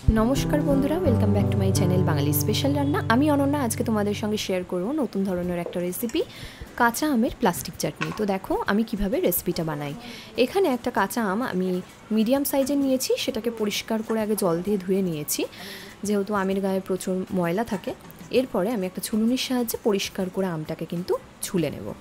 नमस्कार बंधुरा welcome back to my channel Bangali special रान्ना। आमी अनन्या आज के तुम्हारे संगे शेयर करब नतून धरनेर एक रेसिपि काँचा आमेर प्लास्टिक चाटनी। तो देखो आमी किभाबे रेसिपिटा बानाई। एखाने एक काँचा आम आमी मीडियम साइजेर नियेछि, सेटाके परिष्कार करे आगे जल दिए धुए नियेछि, जेहेतु आमेर गाये प्रचुर मयला थाके। एरपरे आमी एकटा छुलुनिर साहाज्ये परिष्कार करे आमटाके किन्तु छुले नेब।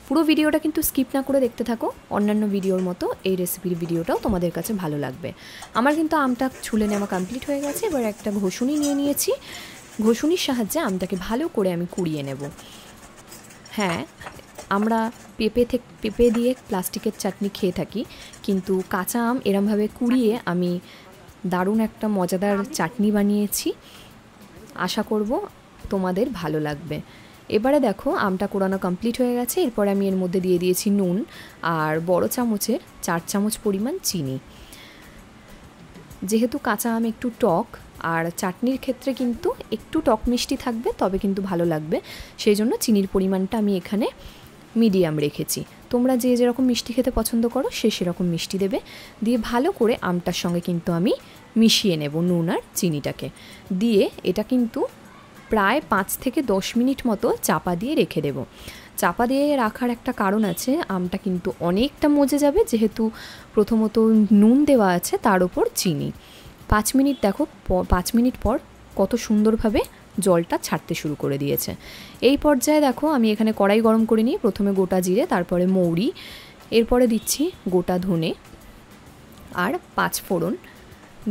पुरो भिडियोटा किन्तु स्किप ना करे देखते थाको, अन्यान्य भिडियोर मतो এই রেসিপির ভিডিওটাও তোমাদের কাছে ভালো লাগবে। আমার কিন্তু আমটা ছুলে নেওয়া কমপ্লিট হয়ে গেছে। এবার একটা ঘষুনি নিয়ে নিয়েছি, ঘষুনির সাহায্যে আমটাকে ভালো করে আমি কুড়িয়ে নেব। হ্যাঁ, আমরা পেঁপে দিয়ে প্লাস্টিকের চাটনি খেয়ে থাকি, কিন্তু কাঁচা আম এরমভাবে কুড়িয়ে আমি দারুণ একটা মজাদার চাটনি বানিয়েছি। আশা করব তোমাদের ভালো লাগবে। এবারে দেখো আমটা কোড়ানো কমপ্লিট হয়ে গেছে। এরপর আমি এর মধ্যে দিয়ে দিয়েছি নুন আর বড় চামচের 4 চামচ পরিমাণ চিনি। যেহেতু কাঁচা আম একটু টক আর চাটনির ক্ষেত্রে কিন্তু একটু টক মিষ্টি থাকবে, তবে কিন্তু ভালো লাগবে, সেই জন্য চিনির পরিমাণটা আমি এখানে মিডিয়াম রেখেছি। তোমরা যে যেরকম মিষ্টি খেতে পছন্দ করো সে সেরকম মিষ্টি দেবে। দিয়ে ভালো করে আমটার সঙ্গে কিন্তু আমি মিশিয়ে নেব নুন আর চিনিটাকে। দিয়ে এটা কিন্তু প্রায় 5 থেকে 10 মিনিট মতো চাপা দিয়ে রেখে দেব। চাপা দিয়ে রাখার একটা কারণ আছে, আমটা কিন্তু অনেকটা মজে যাবে, যেহেতু প্রথমত নুন দেওয়া আছে তার উপর চিনি। 5 মিনিট দেখো, 5 মিনিট পর কত সুন্দরভাবে জলটা ছাড়তে শুরু করে দিয়েছে। এই পর্যায়ে দেখো আমি এখানে কড়াই গরম করে নিই। প্রথমে গোটা জিরে, তারপরে মৌরি, এরপরে দিচ্ছি গোটা ধনে আর 5 ফোড়ন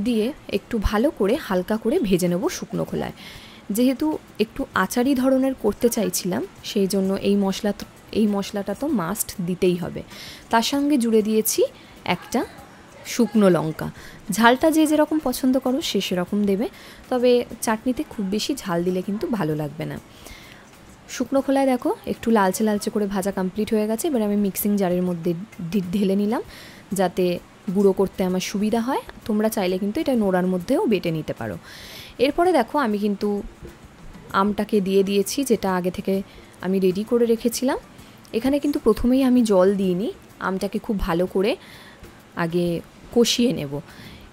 দিয়ে একটু ভালো করে হালকা করে ভেজে নেব শুকনো খোলায়। যেহেতু একটু আচারি ধরনের করতে চাইছিলাম, সেই জন্য এই মশলাটা তো মাস্ট দিতেই হবে। তার সঙ্গে জুড়ে দিয়েছি একটা শুকনো লঙ্কা। ঝালটা যে যেরকম পছন্দ করো সে সেরকম দেবে, তবে চাটনিতে খুব বেশি ঝাল দিলে কিন্তু ভালো লাগবে না। শুকনো খোলায় দেখো একটু লালচে লালচে করে ভাজা কমপ্লিট হয়ে গেছে। এবার আমি মিক্সিং জারের মধ্যে ঢেলে নিলাম, যাতে গুঁড়ো করতে আমার সুবিধা হয়। তোমরা চাইলে কিন্তু এটা নোড়ার মধ্যেও বেটে নিতে পারো। এরপরে দেখো আমি কিন্তু আমটাকে দিয়ে দিয়েছি, যেটা আগে থেকে আমি রেডি করে রেখেছিলাম। এখানে কিন্তু প্রথমেই আমি জল দিইনি, আমটাকে খুব ভালো করে আগে কষিয়ে নেব।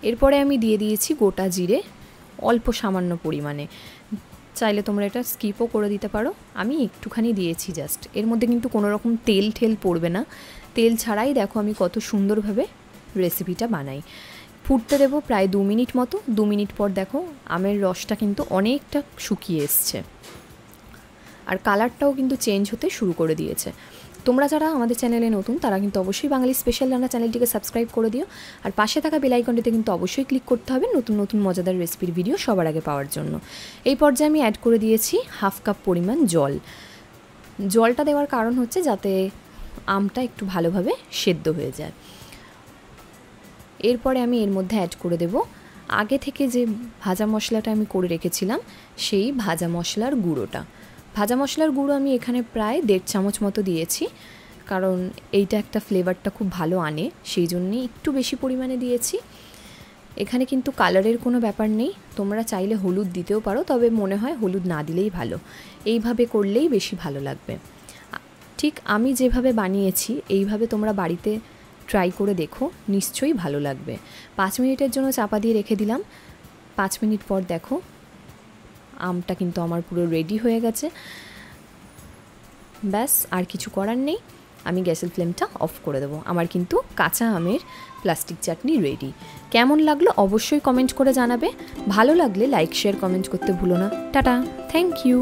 এরপরে আমি দিয়ে দিয়েছি গোটা জিরে অল্প সামান্য পরিমাণে। চাইলে তোমরা এটা স্কিপও করে দিতে পারো, আমি একটুখানি দিয়েছি জাস্ট। এর মধ্যে কিন্তু কোনো রকম তেল পড়বে না, তেল ছাড়াই দেখো আমি কত সুন্দরভাবে রেসিপিটা বানাই। ফুটতে দেবো প্রায় 2 মিনিট মতো। 2 মিনিট পর দেখো আমের রসটা কিন্তু অনেকটা শুকিয়ে এসছে আর কালারটাও কিন্তু চেঞ্জ হতে শুরু করে দিয়েছে। তোমরা যারা আমাদের চ্যানেলে নতুন তারা কিন্তু অবশ্যই বাঙালি স্পেশাল রান্না চ্যানেলটিকে সাবস্ক্রাইব করে দিও, আর পাশে থাকা বেল আইকনটিতে কিন্তু অবশ্যই ক্লিক করতে হবে নতুন নতুন মজাদার রেসিপির ভিডিও সবার আগে পাওয়ার জন্য। এই পর্যায়ে আমি অ্যাড করে দিয়েছি 1/2 কাপ পরিমাণ জল। জলটা দেওয়ার কারণ হচ্ছে যাতে আমটা একটু ভালোভাবে সেদ্ধ হয়ে যায়। এরপরে আমি এর মধ্যে অ্যাড করে দেব আগে থেকে যে ভাজা মশলাটা আমি করে রেখেছিলাম সেই ভাজা মশলার গুঁড়োটা। ভাজা মশলার গুঁড়ো আমি এখানে প্রায় 1.5 চামচ মতো দিয়েছি, কারণ এইটা একটা ফ্লেভারটা খুব ভালো আনে, সেই জন্যই একটু বেশি পরিমাণে দিয়েছি। এখানে কিন্তু কালারের কোনো ব্যাপার নেই, তোমরা চাইলে হলুদ দিতেও পারো, তবে মনে হয় হলুদ না দিলেই ভালো। এইভাবে করলেই বেশি ভালো লাগবে। ঠিক আমি যেভাবে বানিয়েছি এইভাবে তোমরা বাড়িতে ট্রাই করে দেখো, নিশ্চয়ই ভালো লাগবে। 5 মিনিটের জন্য চাপা দিয়ে রেখে দিলাম। 5 মিনিট পর দেখো আমটা কিন্তু আমার পুরো রেডি হয়ে গেছে। ব্যাস, আর কিছু করার নেই, আমি গ্যাসের ফ্লেমটা অফ করে দেবো। আমার কিন্তু কাঁচা আমের প্লাস্টিক চাটনি রেডি। কেমন লাগলো অবশ্যই কমেন্ট করে জানাবে। ভালো লাগলে লাইক শেয়ার কমেন্ট করতে ভুলো না। Tata, thank you.